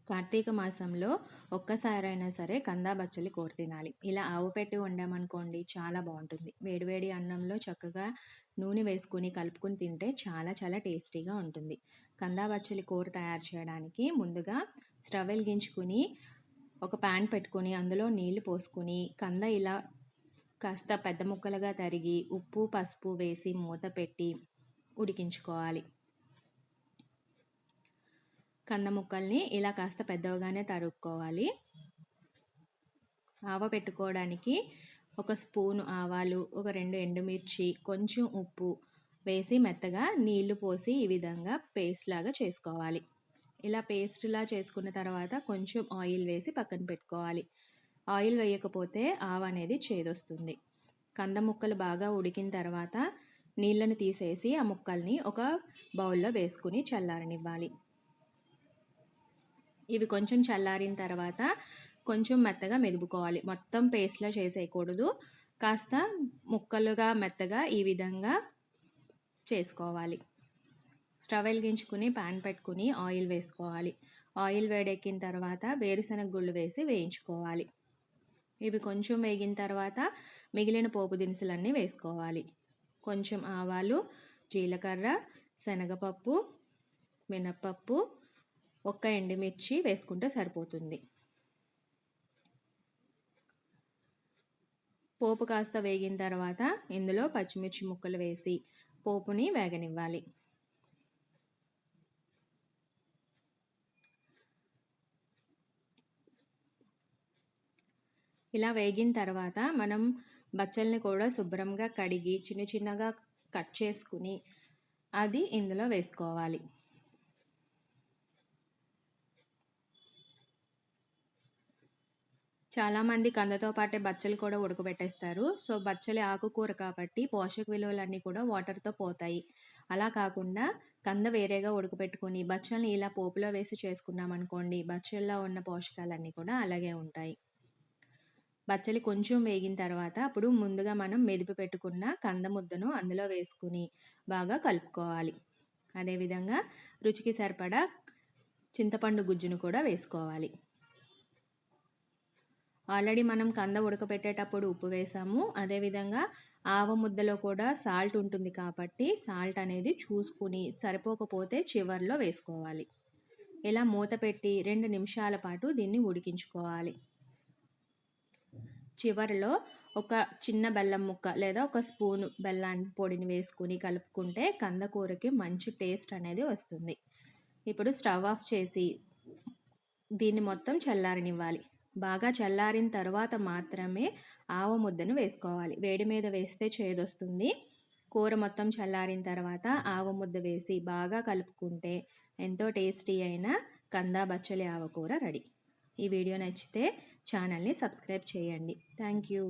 కార్తీక మాసంలో ఒక్కసారైనా సరే కందా బచ్చలి కూర తినాలి. ఇలా ఆవు పెట్టి వండామనుకోండి చాలా బాగుంటుంది. వేడివేడి అన్నంలో చక్కగా నూనె వేసుకుని కలుపుకుని తింటే చాలా చాలా టేస్టీగా ఉంటుంది. కందా బచ్చలి కూర తయారు చేయడానికి ముందుగా స్టవ్ వెలిగించుకుని ఒక ప్యాన్ పెట్టుకుని అందులో నీళ్లు పోసుకుని కంద ఇలా కాస్త పెద్ద ముక్కలుగా తరిగి ఉప్పు పసుపు వేసి మూత పెట్టి ఉడికించుకోవాలి. కంద ముక్కల్ని ఇలా కాస్త పెద్దగానే తరుక్కోవాలి. ఆవ పెట్టుకోవడానికి ఒక స్పూను ఆవాలు, ఒక 2 ఎండుమిర్చి, కొంచెం ఉప్పు వేసి మెత్తగా నీళ్లు పోసి ఈ విధంగా పేస్ట్ లాగా చేసుకోవాలి. ఇలా పేస్ట్లా చేసుకున్న తర్వాత కొంచెం ఆయిల్ వేసి పక్కన పెట్టుకోవాలి. ఆయిల్ వేయకపోతే ఆవ అనేది చేదొస్తుంది. కంద ముక్కలు బాగా ఉడికిన తర్వాత నీళ్ళను తీసేసి ఆ ముక్కల్ని ఒక బౌల్లో వేసుకుని చల్లారనివ్వాలి. ఇవి కొంచెం చల్లారిన తర్వాత కొంచెం మెత్తగా మెదుపుకోవాలి. మొత్తం పేస్ట్లా చేసేయకూడదు. కాస్త ముక్కలుగా మెత్తగా ఈ విధంగా చేసుకోవాలి. స్టవ్ వెలిగించుకుని ప్యాన్ పెట్టుకుని ఆయిల్ వేసుకోవాలి. ఆయిల్ వేడెక్కిన తర్వాత వేరుశనగ గుళ్ళు వేసి వేయించుకోవాలి. ఇవి కొంచెం వేగిన తర్వాత మిగిలిన పోపు దినుసులన్నీ వేసుకోవాలి. కొంచెం ఆవాలు, జీలకర్ర, శనగపప్పు, మినప్పప్పు, ఒక్క ఎండుమిర్చి వేసుకుంటే సరిపోతుంది. పోపు కాస్త వేగిన తర్వాత ఇందులో పచ్చిమిర్చి ముక్కలు వేసి పోపుని వేగనివ్వాలి. ఇలా వేగిన తర్వాత మనం బచ్చల్ని కూడా శుభ్రంగా కడిగి చిన్న చిన్నగా కట్ చేసుకుని అది ఇందులో వేసుకోవాలి. చాలామంది కందతో పాటే బచ్చలు కూడా ఉడకబెట్టేస్తారు. సో బచ్చలి ఆకుకూర కాబట్టి పోషక విలువలన్నీ కూడా వాటర్తో పోతాయి. అలా కాకుండా కంద వేరేగా ఉడకబెట్టుకుని బచ్చల్ని ఇలా పోపులో వేసి చేసుకున్నామనుకోండి, బచ్చల్లో ఉన్న పోషకాలన్నీ కూడా అలాగే ఉంటాయి. బచ్చలి కొంచెం వేగిన తర్వాత అప్పుడు ముందుగా మనం మెదిపి పెట్టుకున్న కంద ముద్దను అందులో వేసుకుని బాగా కలుపుకోవాలి. అదేవిధంగా రుచికి సరిపడా చింతపండు గుజ్జును కూడా వేసుకోవాలి. ఆల్రెడీ మనం కంద ఉడకపెట్టేటప్పుడు ఉప్పు వేసాము. అదేవిధంగా ఆవ ముద్దలో కూడా సాల్ట్ ఉంటుంది కాబట్టి సాల్ట్ అనేది చూసుకుని సరిపోకపోతే చివర్లో వేసుకోవాలి. ఇలా మూత పెట్టి 2 నిమిషాల పాటు దీన్ని ఉడికించుకోవాలి. చివరిలో ఒక చిన్న బెల్లం ముక్క లేదా ఒక స్పూను బెల్లం పొడిని వేసుకుని కలుపుకుంటే కంద కూరకి మంచి టేస్ట్ అనేది వస్తుంది. ఇప్పుడు స్టవ్ ఆఫ్ చేసి దీన్ని మొత్తం చల్లారనివ్వాలి. బాగా చల్లారిన తర్వాత మాత్రమే ఆవ ముద్దను వేసుకోవాలి. వేడి మీద వేస్తే చేదొస్తుంది. కూర మొత్తం చల్లారిన తర్వాత ఆవ ముద్ద వేసి బాగా కలుపుకుంటే ఎంతో టేస్టీ అయిన కందా బచ్చలి ఆవకూర రెడీ. ఈ వీడియో నచ్చితే ఛానల్ని సబ్స్క్రైబ్ చేయండి. Thank you.